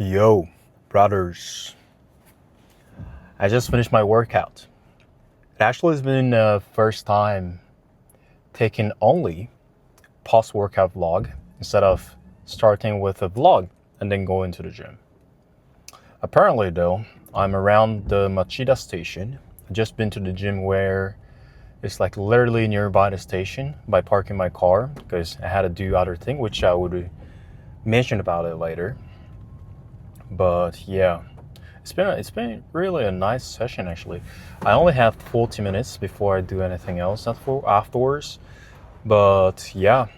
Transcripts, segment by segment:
Yo, brothers. I just finished my workout. It actually has been the first time taking only post-workout vlog instead of starting with a vlog and then going to the gym. Apparently though, I'm around the Machida station. I've just been to the gym where it's like literally nearby the station by parking my car because I had to do other thing, which I would mention about it later. But yeah, it's been really a nice session actually. I only have 40 minutes before I do anything else afterwards. But yeah,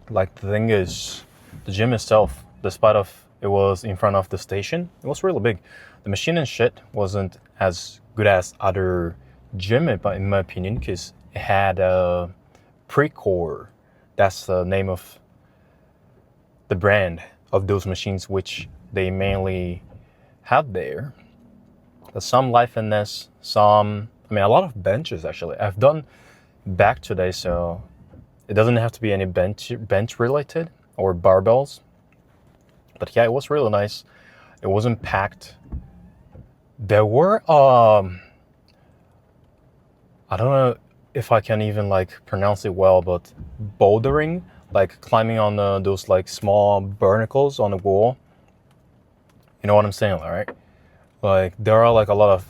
like the thing is, the gym itself, despite of it was in front of the station, it was really big. The machine and shit wasn't as good as other gym in my opinion because it had a Precor. That's the name of the brand of those machines which they mainly have there. There's some life fitness, a lot of benches actually. I've done back today, so it doesn't have to be any bench related or barbells. But yeah, it was really nice. It wasn't packed. There were I don't know if I can even like pronounce it well, but bouldering, like climbing on those like small barnacles on the wall. You know what I'm saying, right? Like there are like a lot of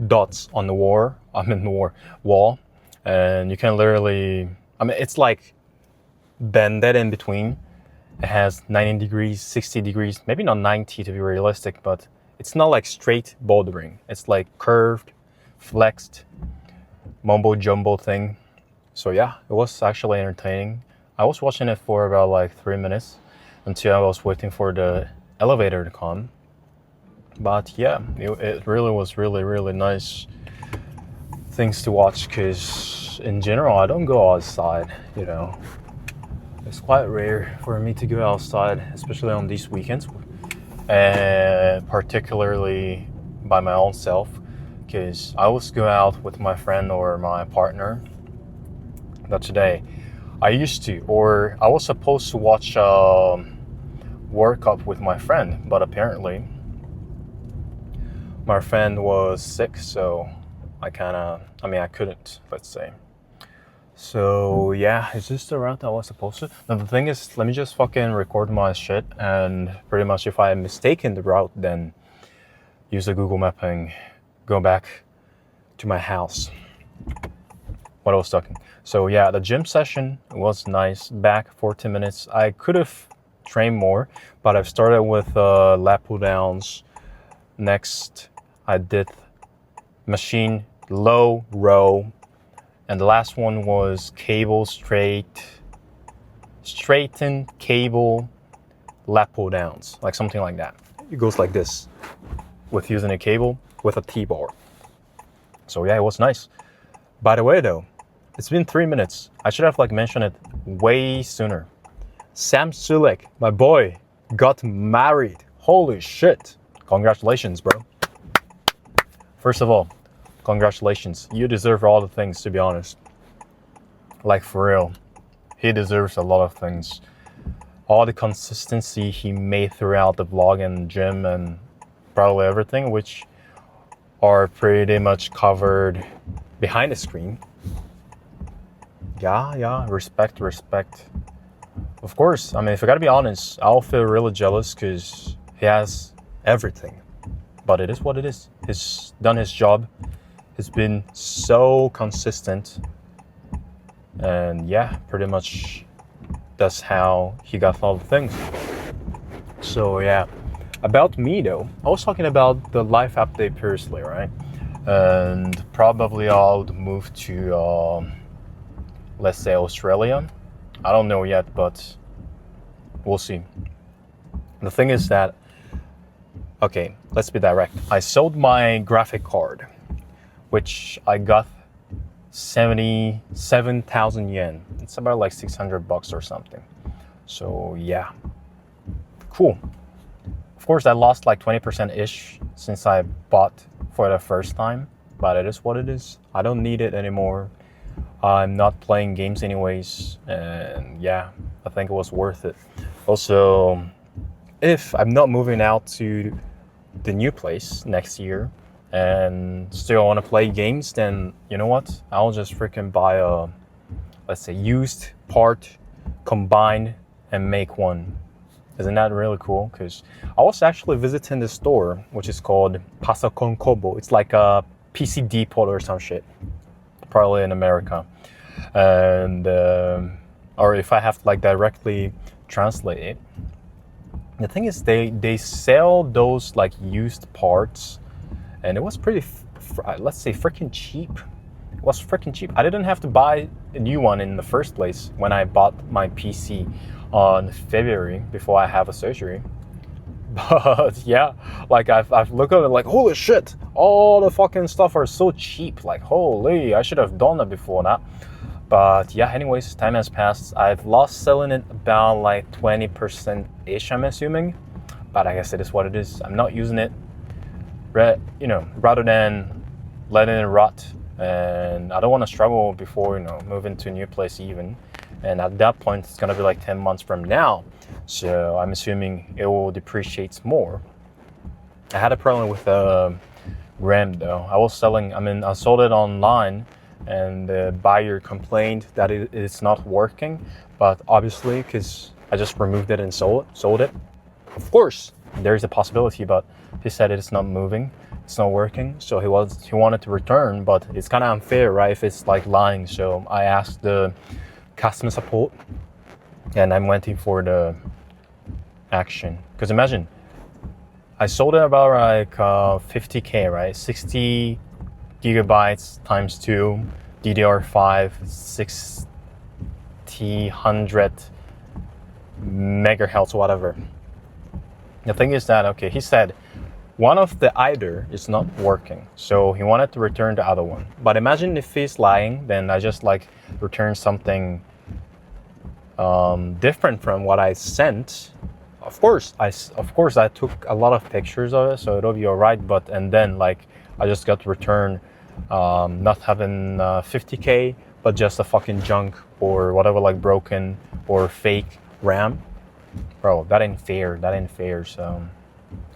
dots on the wall. Wall, and you can literally. It's like bended in between. It has 90 degrees, 60 degrees, maybe not 90 to be realistic, but it's not like straight bouldering. It's like curved, flexed, mumbo jumbo thing. So yeah, it was actually entertaining. I was watching it for about like 3 minutes until I was waiting for the elevator to come. But yeah, it really was really nice things to watch because in general I don't go outside, It's quite rare for me to go outside, especially on these weekends, and particularly by my own self because I always go out with my friend or my partner. But today I used to, or I was supposed to watch World Cup with my friend, but apparently my friend was sick, so I couldn't, let's say. So yeah, it's just the route I was supposed to. Now the thing is, let me just fucking record my shit, and pretty much if I am mistaken the route, then use the Google mapping, go back to my house. What I was talking. So yeah, the gym session was nice. Back 14 minutes. I could have trained more, but I've started with lat pull downs. Next, I did machine low row, and the last one was straighten cable lat pull downs, like something like that. It goes like this, with using a cable with a T-bar. So yeah, it was nice. By the way though, it's been 3 minutes. I should have mentioned it way sooner. Sam Sulek, my boy, got married. Holy shit. Congratulations, bro. First of all, congratulations. You deserve all the things, to be honest. Like, for real. He deserves a lot of things. All the consistency he made throughout the vlog and gym and probably everything, which are pretty much covered behind the screen. Yeah, respect. Of course, if I gotta be honest, I'll feel really jealous because he has everything. But it is what it is. He's done his job. He's been so consistent. And yeah, pretty much that's how he got all the things. So yeah, about me though, I was talking about the life update previously, right? And probably I'll move to, let's say Australia. I don't know yet, but we'll see. The thing is that, okay, let's be direct. I sold my graphic card, which I got 77,000 yen. It's about like $600 or something. So yeah, cool. Of course, I lost like 20%-ish since I bought for the first time, but it is what it is. I don't need it anymore. I'm not playing games anyways, and yeah, I think it was worth it. Also, if I'm not moving out to the new place next year and still want to play games, then you know what? I'll just freaking buy a, let's say, used part, combine, and make one. Isn't that really cool? Because I was actually visiting this store, which is called Pasacon Kobo. It's like a PC Depot or some shit, probably in America. And or if I have to like directly translate it, the thing is they sell those like used parts, and it was pretty, let's say, freaking cheap. It was freaking cheap. I didn't have to buy a new one in the first place when I bought my PC on February before I have a surgery. But yeah, like I've looked at it like, holy shit, all the fucking stuff are so cheap. Like, holy, I should have done that before that. But yeah, anyways, time has passed. I've lost selling it about like 20%-ish, I'm assuming. But I guess it is what it is. I'm not using it, rather than letting it rot. And I don't want to struggle before, moving to a new place even. And at that point, it's going to be like 10 months from now. So I'm assuming it will depreciate more. I had a problem with RAM though. I sold it online, and the buyer complained that it's not working. But obviously, because I just removed it and sold it. Of course, there's a possibility, but he said it's not moving. It's not working, so he wanted to return, but it's kind of unfair, right? If it's like lying. So I asked the customer support, and I'm waiting for the action. Because imagine, I sold it about like 50K, right? 60 gigabytes times 2, DDR5, 100 megahertz, whatever. The thing is that, okay, he said one of the either is not working, so he wanted to return the other one. But imagine if he's lying, then I just like return something different from what I sent. Of course, I took a lot of pictures of it, so it'll be alright. And then like I just got to return not having 50K, but just a fucking junk or whatever, like broken or fake RAM. Bro, that ain't fair. So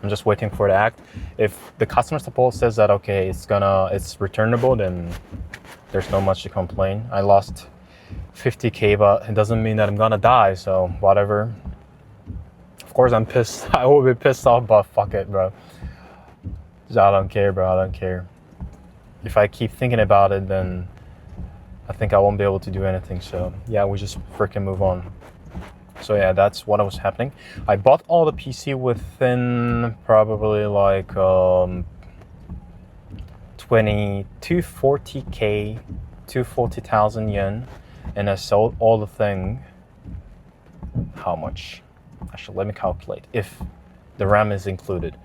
I'm just waiting for the act. If the customer support says that okay, it's returnable, then there's not much to complain. I lost 50K, but it doesn't mean that I'm gonna die, so whatever. Of course I'm pissed. I will be pissed off, but fuck it, bro. I don't care, bro. I don't care. If I keep thinking about it, then I think I won't be able to do anything. So yeah, we just freaking move on. So yeah, that's what was happening. I bought all the PC within probably like 240K, 240,000 yen, and I sold all the thing. How much? Actually, let me calculate if the RAM is included.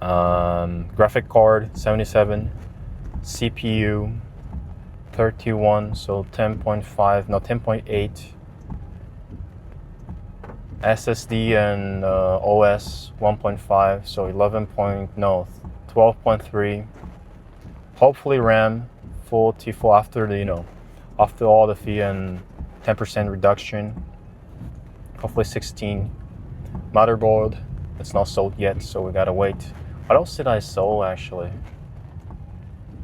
Graphic card 77, CPU 31, so 10.8. SSD and OS 1.5, so 12.3. Hopefully RAM full T4 after all the fee and 10% reduction. Hopefully 16. Motherboard, it's not sold yet, so we gotta wait. What else did I sell actually?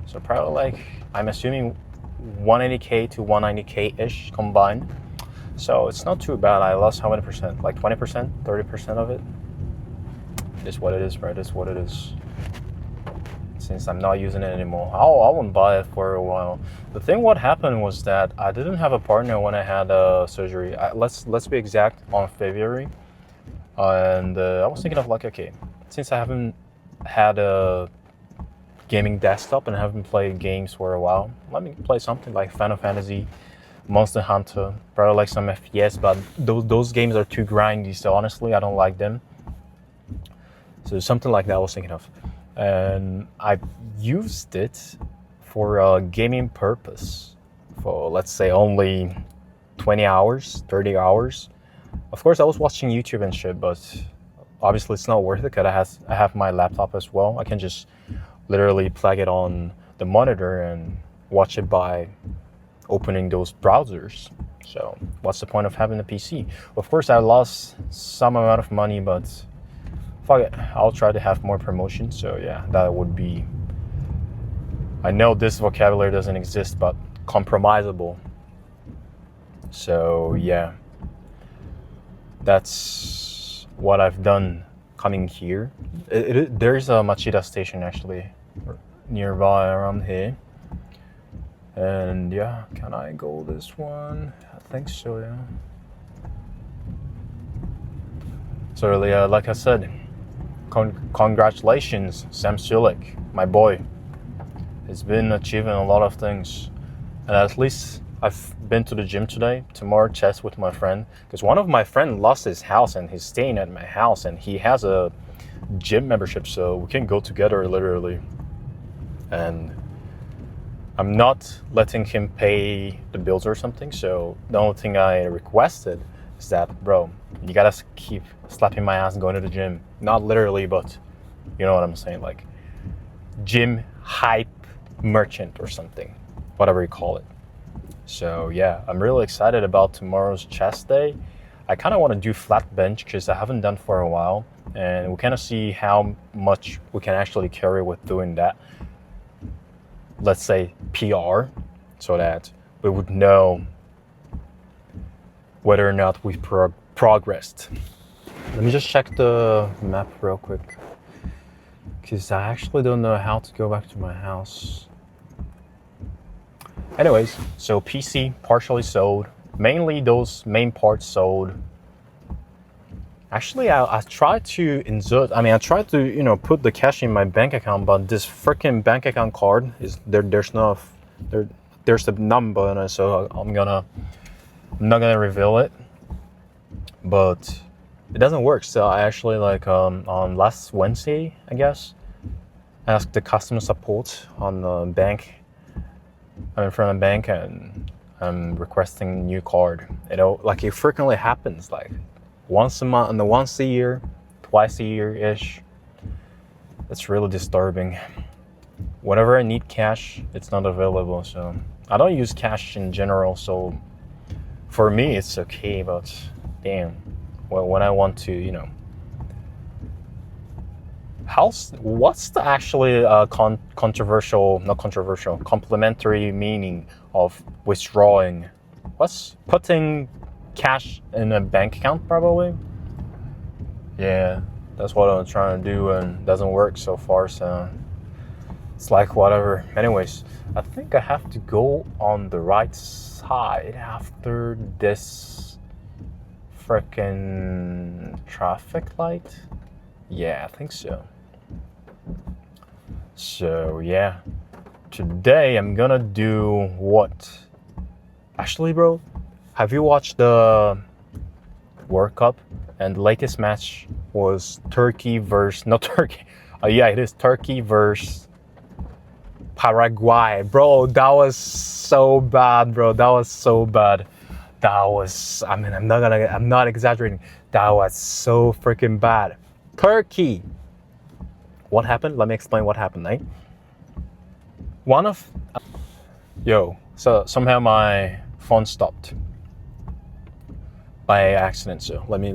So probably like, I'm assuming 180K to 190K ish combined. So it's not too bad. I lost how many percent? Like 20%, 30% of it. It is what it is, right? It is what it is. Since I'm not using it anymore, I won't buy it for a while. The thing what happened was that I didn't have a partner when I had surgery. Let's be exact, on February. And I was thinking of like, okay, since I haven't had a gaming desktop and I haven't played games for a while, let me play something like Final Fantasy, Monster Hunter, probably like some FPS, but those games are too grindy, so honestly I don't like them. So something like that I was thinking of. And I used it for a gaming purpose for, let's say, only 20 hours, 30 hours. Of course I was watching YouTube and shit, but obviously it's not worth it because I have my laptop as well. I can just literally plug it on the monitor and watch it by opening those browsers. So what's the point of having a PC? Of course, I lost some amount of money, but fuck it. I'll try to have more promotions. So yeah, that would be. I know this vocabulary doesn't exist, but compromisable. So yeah, that's what I've done coming here. There's a Machida station actually nearby around here. And yeah, can I go this one? I think so, yeah. So really, like I said, congratulations, Sam Sulek, my boy. He's been achieving a lot of things. And at least I've been to the gym today, tomorrow chess with my friend. Because one of my friends lost his house and he's staying at my house and he has a gym membership, so we can go together literally. And I'm not letting him pay the bills or something, so the only thing I requested is that, bro, you gotta keep slapping my ass and going to the gym. Not literally, but you know what I'm saying, like gym hype merchant or something, whatever you call it. So yeah, I'm really excited about tomorrow's chest day. I kind of want to do flat bench because I haven't done for a while, and we kind of see how much we can actually carry with doing that. Let's say PR, so that we would know whether or not we've progressed. Let me just check the map real quick, because I actually don't know how to go back to my house. Anyways, so PC partially sold, mainly those main parts sold. Actually, I tried to insert, I tried to, put the cash in my bank account, but this freaking bank account card is there. There's a number on it, so I'm not gonna reveal it. But it doesn't work. So I actually on last Wednesday, I guess, asked the customer support on the bank. I'm in front of the bank and I'm requesting new card. It frequently happens, like once a month and once a year, twice a year-ish. It's really disturbing. Whenever I need cash, it's not available. So I don't use cash in general. So for me, it's okay. But damn, when I want to, what's the actually complementary meaning of withdrawing? What's putting cash in a bank account, probably? Yeah, that's what I'm trying to do and doesn't work so far, so it's like whatever. Anyways, I think I have to go on the right side after this freaking traffic light. Yeah, I think so. So yeah, today I'm gonna do what? Actually, bro, have you watched the World Cup? And the latest match was Turkey versus, not Turkey. Yeah, it is Turkey versus Paraguay. Bro, that was so bad, bro. That was so bad. That was, I'm not exaggerating. That was so freaking bad. Turkey. What happened? Let me explain what happened, right? So somehow my phone stopped by accident. So let me.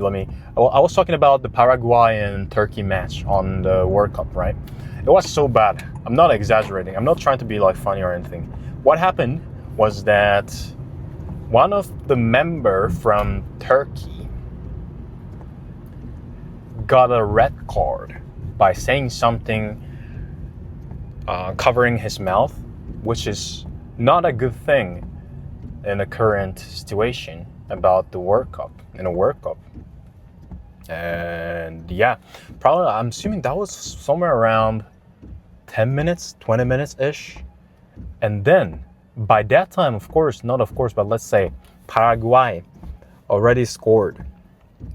I was talking about the Paraguay and Turkey match on the World Cup, right? It was so bad. I'm not exaggerating. I'm not trying to be like funny or anything. What happened was that one of the member from Turkey got a red card by saying something covering his mouth, which is not a good thing in the current situation about the World Cup, in a World Cup. And yeah, probably I'm assuming that was somewhere around 10 minutes, 20 minutes-ish. And then by that time, but let's say Paraguay already scored.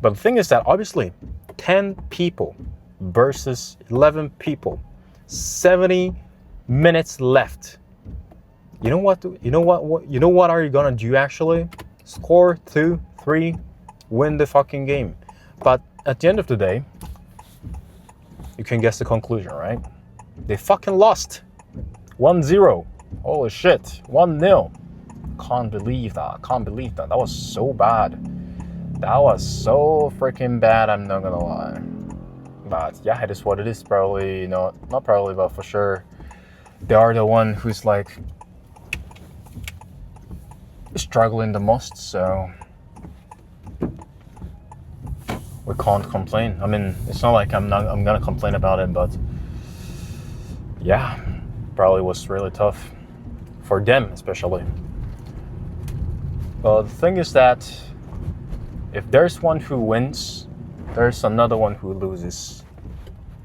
But the thing is that obviously 10 people versus 11 people, 70 minutes left. You know what are you gonna do actually? Score 2-3, win the fucking game. But at the end of the day, you can guess the conclusion, right? They fucking lost 1-0. Holy shit, 1-0. Can't believe that. Can't believe that. That was so bad. That was so freaking bad, I'm not gonna lie. But yeah, it is what it is. Probably, not probably, but for sure, they are the one who's like struggling the most, so we can't complain. I mean, it's not like I'm gonna complain about it, but yeah, probably was really tough for them especially. But the thing is that if there's one who wins, there's another one who loses.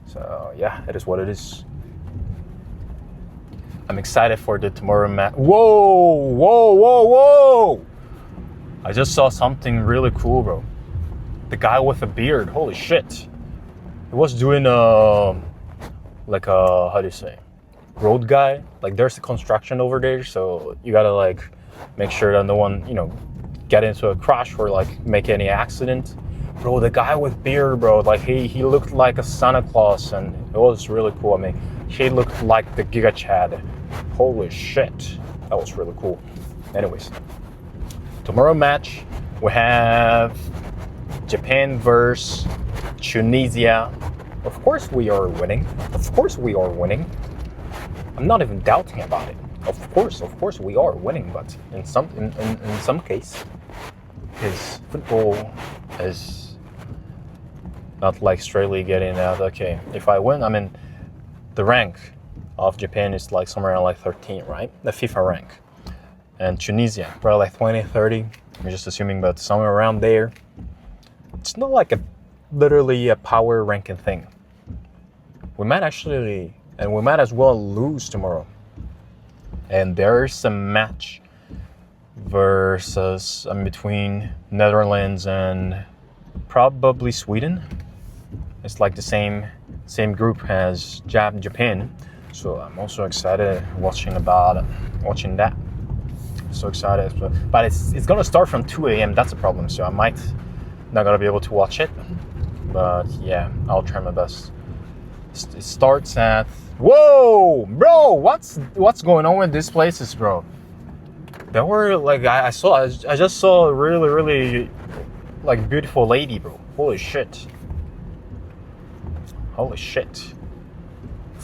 So yeah, it is what it is. I'm excited for the tomorrow match. Whoa! I just saw something really cool, bro. The guy with a beard, holy shit. He was doing like a, how do you say, road guy. Like there's a construction over there, so you gotta like make sure that no one, get into a crash or like make any accident. Bro, the guy with beard, bro, like he looked like a Santa Claus, and it was really cool. I mean, he looked like the Giga Chad. Holy shit, that was really cool. Anyways, tomorrow match we have Japan versus Tunisia. Of course we are winning. I'm not even doubting about it. Of course we are winning, but in some case, his football is not like straightly getting out. Okay, if I win, I mean, the rank of Japan is like somewhere around like 13, right? The FIFA rank. And Tunisia, probably like 20, 30. I'm just assuming, but somewhere around there. It's not like literally a power ranking thing. We might as well lose tomorrow. And there's a match between Netherlands and probably Sweden. It's like the same group as Japan. So I'm also excited watching that. So excited, but it's gonna start from 2 a.m. That's a problem. So I might not gonna be able to watch it, but yeah, I'll try my best. It starts at whoa, bro! What's going on with these places, bro? There were like I just saw a really like beautiful lady, bro. Holy shit! Of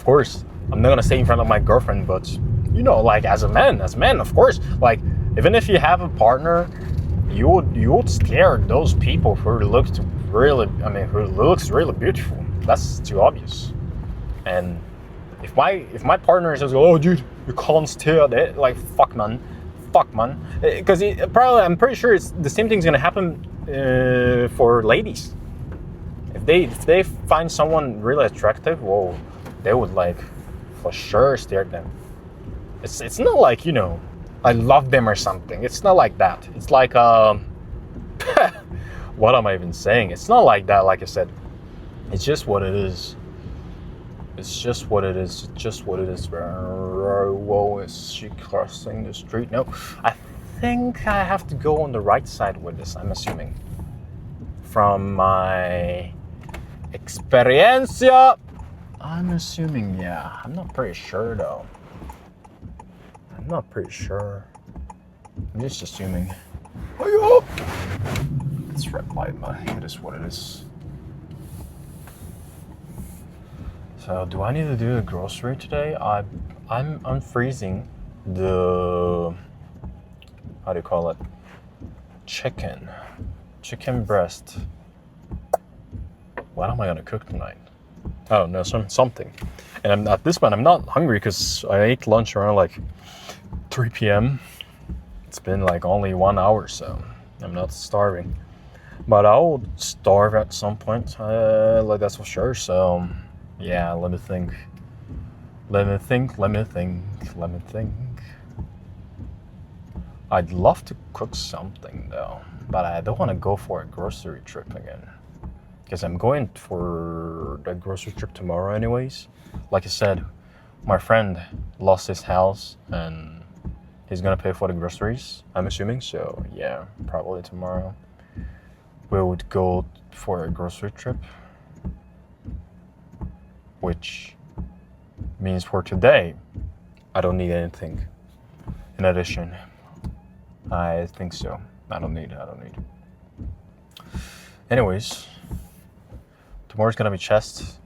course, I'm not gonna say in front of my girlfriend, but like as a man, of course, like even if you have a partner, you would scare those people who looks really beautiful. That's too obvious. And if my partner says, "Oh, dude, you can't stare there," like fuck man, because I'm pretty sure it's the same thing's gonna happen for ladies. If they find someone really attractive, well, they would like for sure stare at them. It's not like I love them or something. It's not like that. It's like what am I even saying? It's not like that. Like I said, it's just what it is. Whoa, is she crossing the street? No, I think I have to go on the right side with this, I'm assuming. From my experiencia, I'm assuming, yeah. I'm not pretty sure though. I'm just assuming. It's red light, but it is what it is. So do I need to do a grocery today? I'm unfreezing the, how do you call it? Chicken breast. What am I gonna cook tonight? Oh no, something. And at this point I'm not hungry because I ate lunch around like 3 p.m. It's been like only 1 hour, so I'm not starving. But I'll starve at some point, like that's for sure. So yeah, let me think. I'd love to cook something though, but I don't want to go for a grocery trip again. Because I'm going for the grocery trip tomorrow anyways. Like I said, my friend lost his house and he's gonna pay for the groceries, I'm assuming. So yeah, probably tomorrow we would go for a grocery trip. Which means for today, I don't need anything in addition. I think so. I don't need. Anyways, tomorrow's gonna be chest.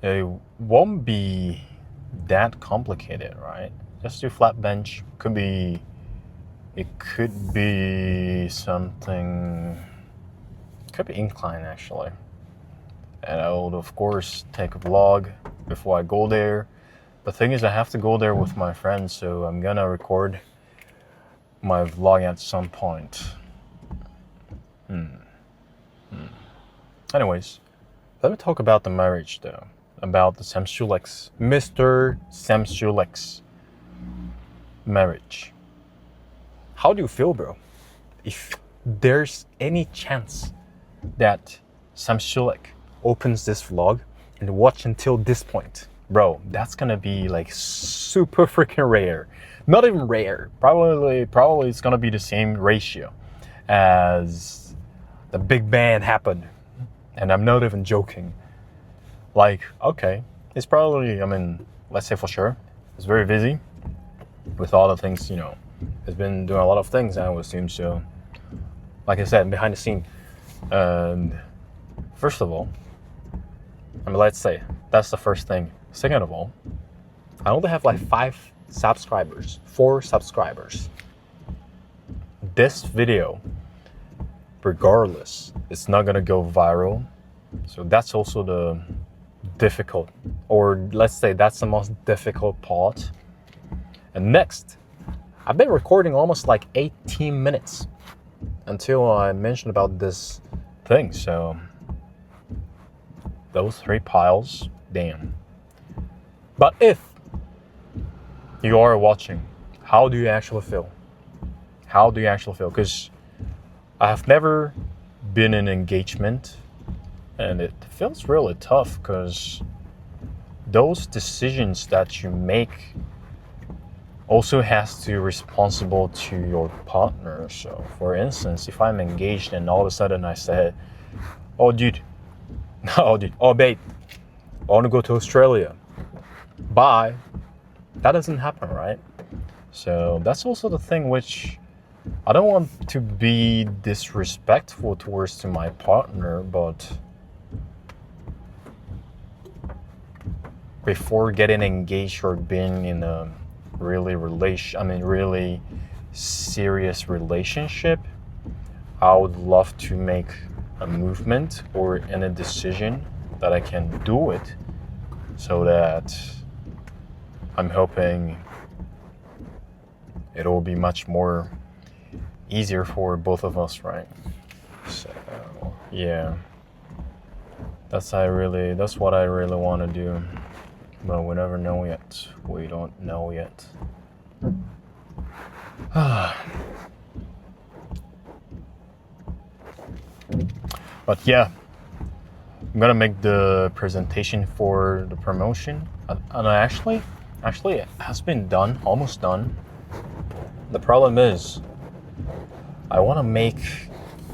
It won't be that complicated, right? Just do flat bench. It could be something. Could be incline actually. And I would of course take a vlog before I go there. The thing is, I have to go there with my friends, so I'm gonna record my vlog at some point. Anyways, let me talk about the marriage though. About the Samsulex, Mr. Samsulex marriage. How do you feel, bro? If there's any chance that Samsulek opens this vlog and watch until this point, bro, that's gonna be like super freaking rare. Not even rare. Probably it's gonna be the same ratio as the Big Bang happened. And I'm not even joking. Like, okay, it's probably, I mean, let's say for sure, it's very busy with all the things, has been doing a lot of things, I would assume. So, like I said, behind the scene. And first of all, I mean, let's say that's the first thing. Second of all, I only have like 4 subscribers. This video, regardless, it's not gonna go viral. So that's also the difficult, or let's say that's the most difficult part. And next, I've been recording almost like 18 minutes until I mentioned about this thing. So those 3 piles, damn. But if you are watching, how do you actually feel? How do you actually feel? Because I have never been in engagement, and it feels really tough because those decisions that you make also has to be responsible to your partner. So for instance, if I'm engaged and all of a sudden I say, oh babe, I want to go to Australia, bye, that doesn't happen, right? So that's also the thing which I don't want to be disrespectful towards to my partner, but before getting engaged or being in a really serious relationship, I would love to make a movement or in a decision that I can do it, so that I'm hoping it'll be much more easier for both of us, right? So yeah, that's what I really want to do, but we never know yet. We don't know yet. But yeah, I'm gonna make the presentation for the promotion, and actually it has been done, almost done. The problem is, I want to make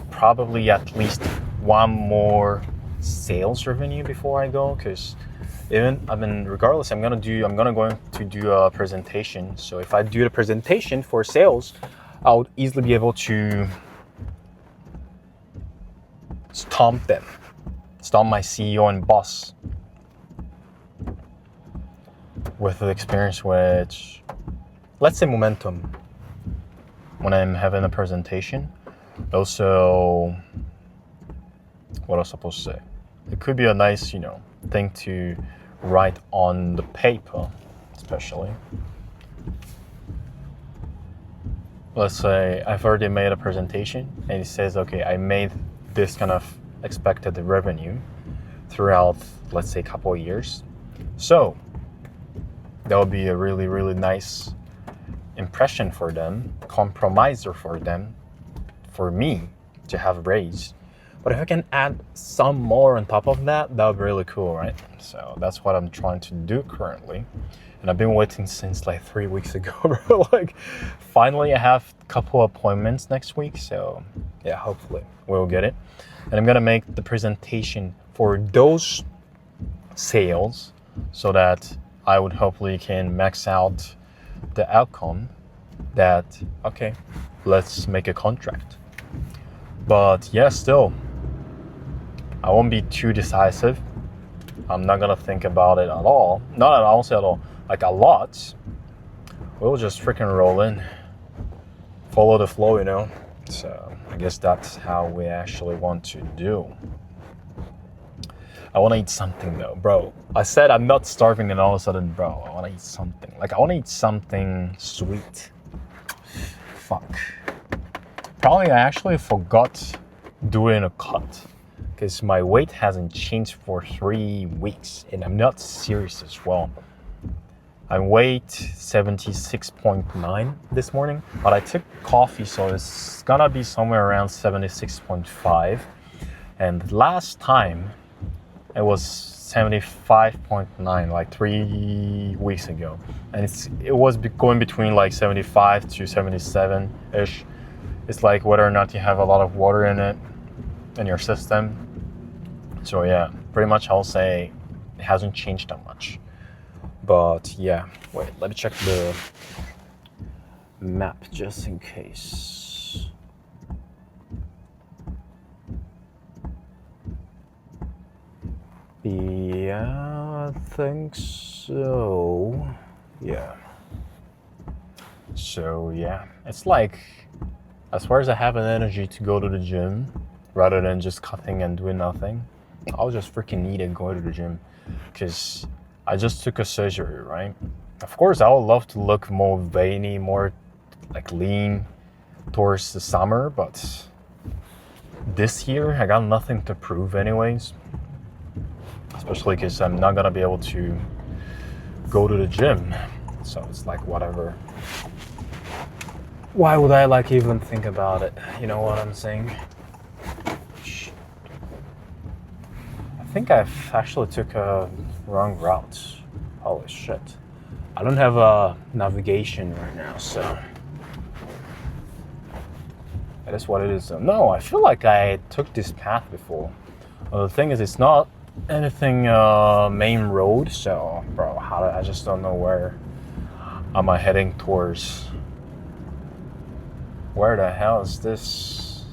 probably at least one more sales revenue before I go, because regardless, I'm going to do a presentation. So if I do the presentation for sales, I would easily be able to stomp my CEO and boss with the experience, which, let's say, momentum when I'm having a presentation. Also, what I was supposed to say, it could be a nice, thing to write on the paper, especially. Let's say I've already made a presentation and it says, okay, I made this kind of expected revenue throughout, let's say, a couple of years. So that would be a really, really nice impression for them, compromiser for them, for me to have raised. But if I can add some more on top of that, that would be really cool, right? So that's what I'm trying to do currently. And I've been waiting since like 3 weeks ago, bro. Like, finally I have a couple appointments next week. So yeah, hopefully we'll get it. And I'm gonna make the presentation for those sales so that I would hopefully can max out the outcome that, okay, let's make a contract. But yeah, still, I won't be too decisive. I'm not gonna think about it at all. Not at all, say at all, like a lot. We'll just freaking roll in, follow the flow, you know. So I guess that's how we actually want to do. I want to eat something though, bro. I said I'm not starving, and all of a sudden, bro, I want to eat something. Like I want to eat something sweet. Fuck. Probably I actually forgot doing a cut because my weight hasn't changed for 3 weeks, and I'm not serious as well. I weighed 76.9 this morning, but I took coffee, so it's gonna be somewhere around 76.5. And last time it was 75.9, like 3 weeks ago, and it was going between like 75 to 77 ish. It's like whether or not you have a lot of water in it in your system. So yeah, pretty much I'll say it hasn't changed that much. But yeah, wait, let me check the map just in case. Yeah, I think so. Yeah. So yeah, it's like, as far as I have an energy to go to the gym, rather than just cutting and doing nothing, I'll just freaking need it going to the gym. Because I just took a surgery, right? Of course, I would love to look more veiny, more like lean towards the summer, but this year I got nothing to prove anyways. Especially because I'm not gonna be able to go to the gym. So it's like whatever. Why would I like even think about it? You know what I'm saying? I think I've actually took a wrong route. Holy shit. I don't have a navigation right now, so that is what it is. No, I feel like I took this path before. Well, the thing is, it's not anything main road, so bro, I just don't know where am I heading towards. Where the hell is this?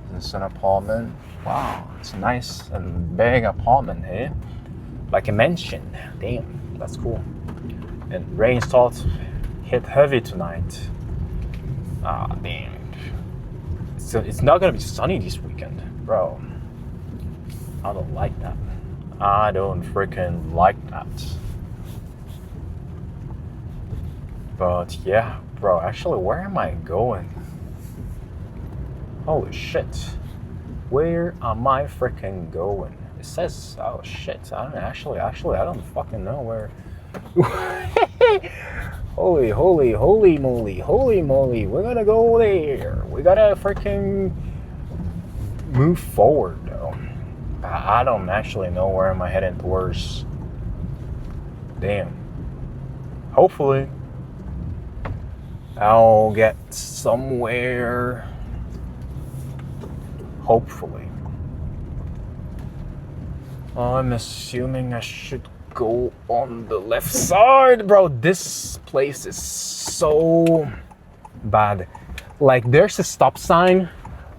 Is this an apartment? Wow, it's a nice and big apartment here. Like a mansion. Damn, that's cool. And rain starts hit heavy tonight. Ah, damn. So it's not gonna be sunny this weekend, bro. I don't like that. I don't freaking like that. But yeah, bro, actually, where am I going? Holy shit. Where am I freaking going? It says, oh shit, I don't fucking know where. holy moly, we're gonna go there. We gotta freaking move forward though. I don't actually know where am I heading towards. Damn. Hopefully I'll get somewhere. Hopefully. I'm assuming I should go on the left side. Bro, this place is so bad. Like, there's a stop sign,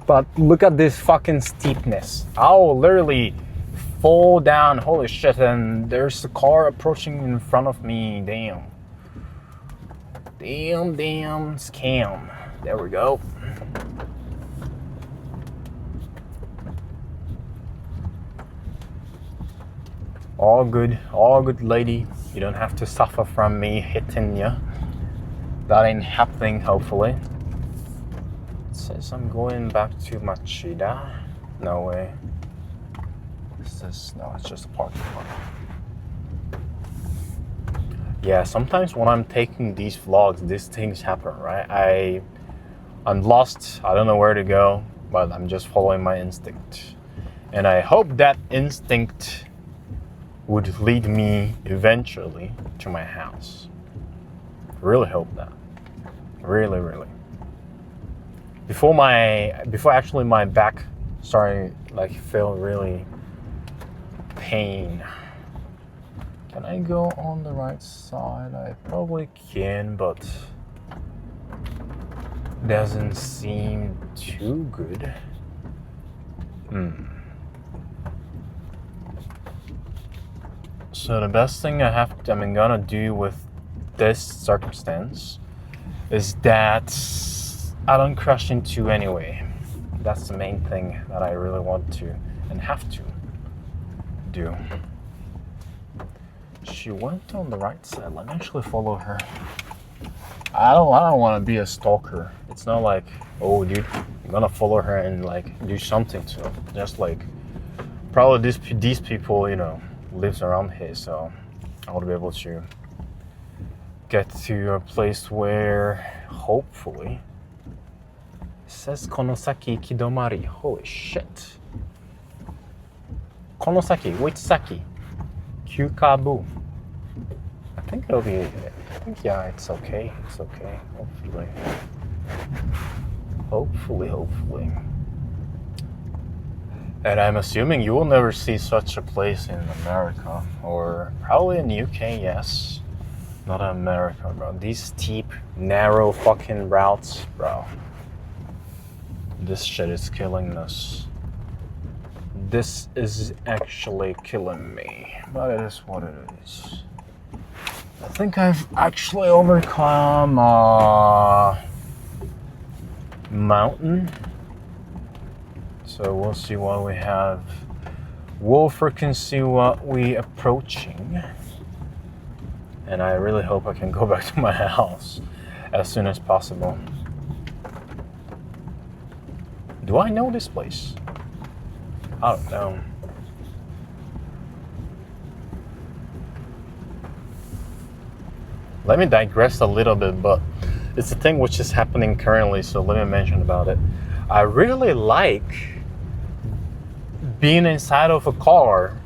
but look at this fucking steepness. I'll literally fall down. Holy shit, and there's a car approaching in front of me. Damn, scam. There we go. All good, lady. You don't have to suffer from me hitting you. That ain't happening, hopefully. It says I'm going back to Machida. No way. No, it's just a parking lot. Yeah, sometimes when I'm taking these vlogs, these things happen, right? I'm lost. I don't know where to go, but I'm just following my instinct. And I hope that instinct would lead me eventually to my house. Really hope that. Really. Before actually my back started like feel really pain. Can I go on the right side? I probably can, but doesn't seem too good. So the best thing I'm gonna do with this circumstance is that I don't crash into anyway. That's the main thing that I really want to and have to do. She went on the right side. Let me actually follow her. I don't want to be a stalker. It's not like, oh dude, I'm gonna follow her and like do something to her. Just like probably these people, you know, lives around here, so I want to be able to get to a place where hopefully it says Konosaki Kidomari. Holy shit. Konosaki, which Saki? Kyukabu. I think it'll be, yeah, it's okay. It's okay. Hopefully. And I'm assuming you will never see such a place in America, or probably in the UK, yes. Not in America, bro. These steep, narrow fucking routes, bro. This shit is killing us. This is actually killing me, but it is what it is. I think I've actually overcome a mountain. So we'll see what we have. We'll freaking see what we approaching. And I really hope I can go back to my house as soon as possible. Do I know this place? I don't know. Let me digress a little bit, but it's a thing which is happening currently, so let me mention about it. I really like being inside of a car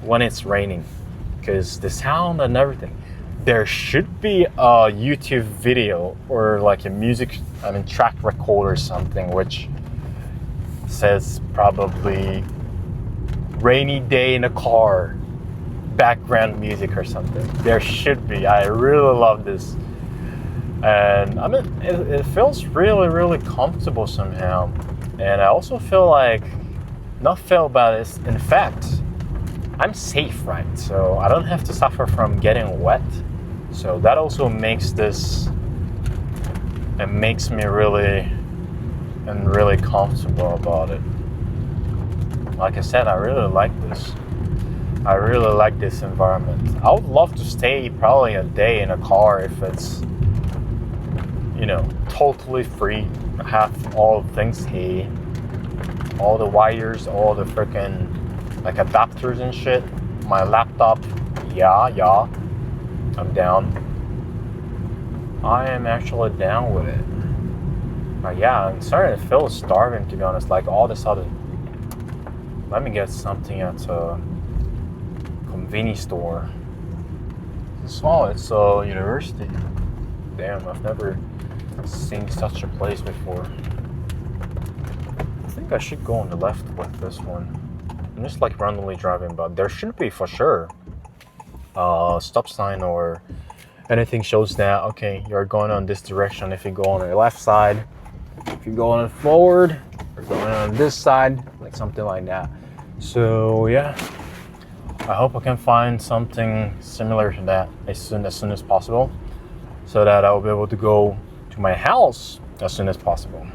when it's raining, because the sound and everything. There should be a YouTube video or like a track record or something which says probably rainy day in a car, background music or something. There should be. I really love this. And I mean, it feels really, really comfortable somehow. And I also feel bad. In fact, I'm safe, right? So I don't have to suffer from getting wet. So that also makes me really comfortable about it. Like I said, I really like this. I really like this environment. I would love to stay probably a day in a car if it's, you know, totally free. Have all things here, all the wires, all the freaking like adapters and shit. My laptop, yeah, I'm down. I am actually down with it. But yeah, I'm starting to feel starving, to be honest. Like all of a sudden, let me get something at a convenience store. It's a university. Damn, I've never seen such a place before. I think I should go on the left with this one. I'm just like randomly driving, but there should be for sure a stop sign or anything shows that, okay, you're going on this direction if you go on the left side. If you go on forward, you're going on this side, like something like that. So yeah, I hope I can find something similar to that as soon as possible, so that I will be able to go to my house as soon as possible.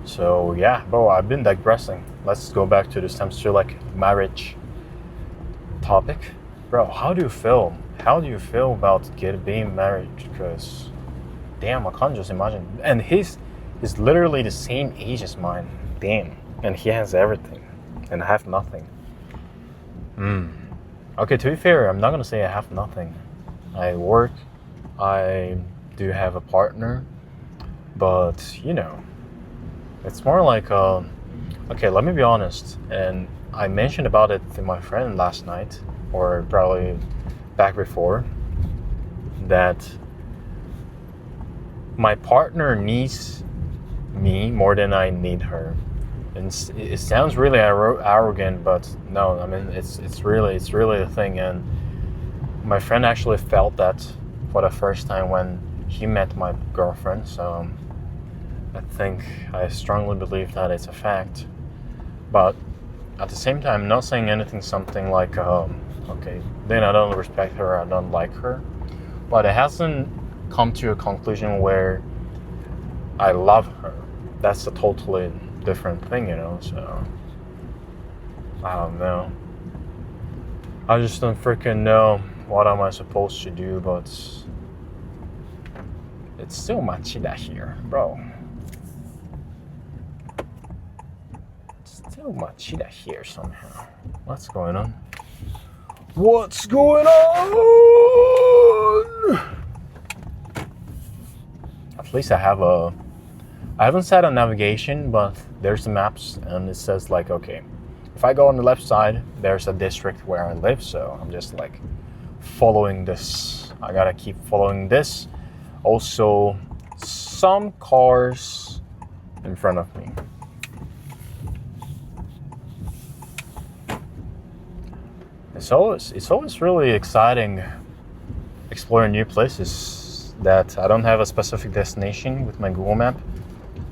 So yeah, bro, I've been digressing. Let's go back to this time to like marriage topic. Bro, how do you feel? How do you feel about being married? Because damn, I can't just imagine. And he's literally the same age as mine. Damn. And he has everything. And I have nothing. Okay, to be fair, I'm not gonna say I have nothing. I work, I do have a partner, but you know, it's more like okay, let me be honest. And I mentioned about it to my friend last night, or probably back before, that my partner needs me more than I need her. And it sounds really arrogant, but no, I mean, it's really a thing. And my friend actually felt that for the first time when he met my girlfriend, so I strongly believe that it's a fact. But at the same time, not saying anything something like, okay, then I don't respect her, I don't like her. But it hasn't come to a conclusion where I love her. That's a totally different thing, so I don't know. I just don't freaking know what am I supposed to do, but it's still Machida here, bro. It's still Machida here somehow. What's going on? What's going on? At least I haven't set a navigation, but there's the maps and it says like, okay, if I go on the left side, there's a district where I live, so I'm just like following this. I gotta keep following this. Also, some cars in front of me. It's always really exciting exploring new places that I don't have a specific destination with my Google map,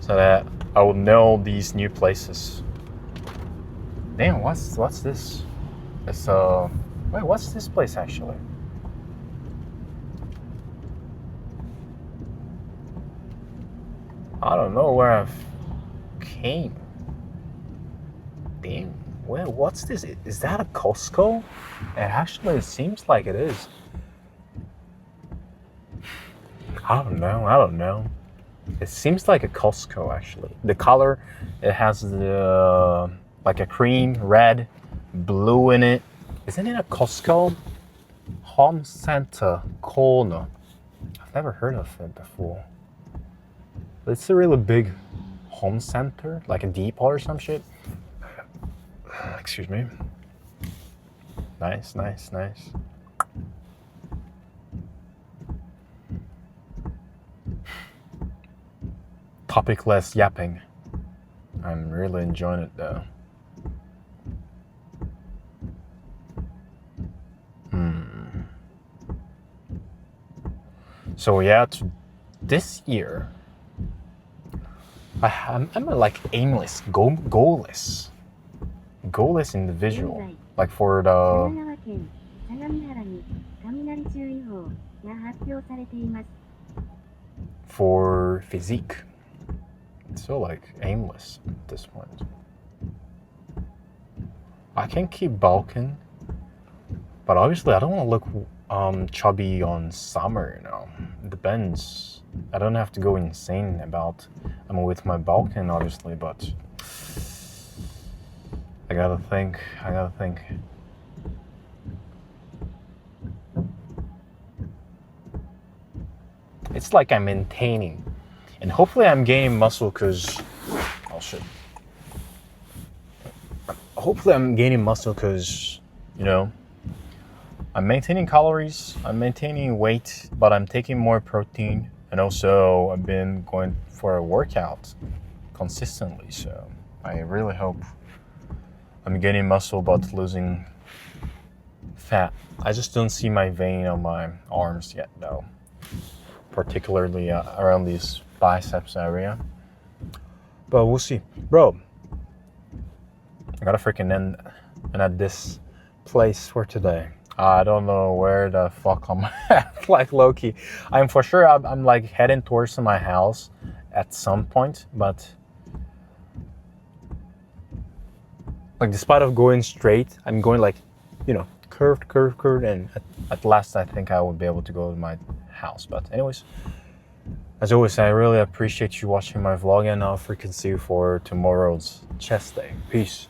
so that I will know these new places. Damn, what's this? It's wait, what's this place actually? I don't know where I've came. Damn, well, what's this? Is that a Costco? It seems like it is. I don't know. It seems like a Costco actually. The color, it has the like a cream, red, blue in it. Isn't it a Costco? Home Center Corner. I've never heard of it before. It's a really big home center, like a depot or some shit. Excuse me. Nice. Topicless yapping. I'm really enjoying it though. So yeah, this year, I'm like aimless, goalless individual. Like for the for physique. So like aimless at this point. I can keep bulking, but obviously I don't want to look chubby on summer, It depends. I don't have to go insane with my bulking, obviously, but I gotta think. It's like I'm maintaining, and hopefully I'm gaining muscle because, oh shit. Hopefully I'm gaining muscle because, I'm maintaining calories, I'm maintaining weight, but I'm taking more protein, and also I've been going for a workout consistently, so I really hope I'm gaining muscle but losing fat. I just don't see my vein on my arms yet though, particularly around these biceps area, but we'll see. Bro, I gotta freaking end at this place for today. I don't know where the fuck I'm at, like low-key. I'm for sure I'm like heading towards my house at some point, but like despite of going straight, I'm going like, curved, and at last I think I will be able to go to my house. But anyways, as always, I really appreciate you watching my vlog, and I'll freaking see you for tomorrow's chest day. Peace.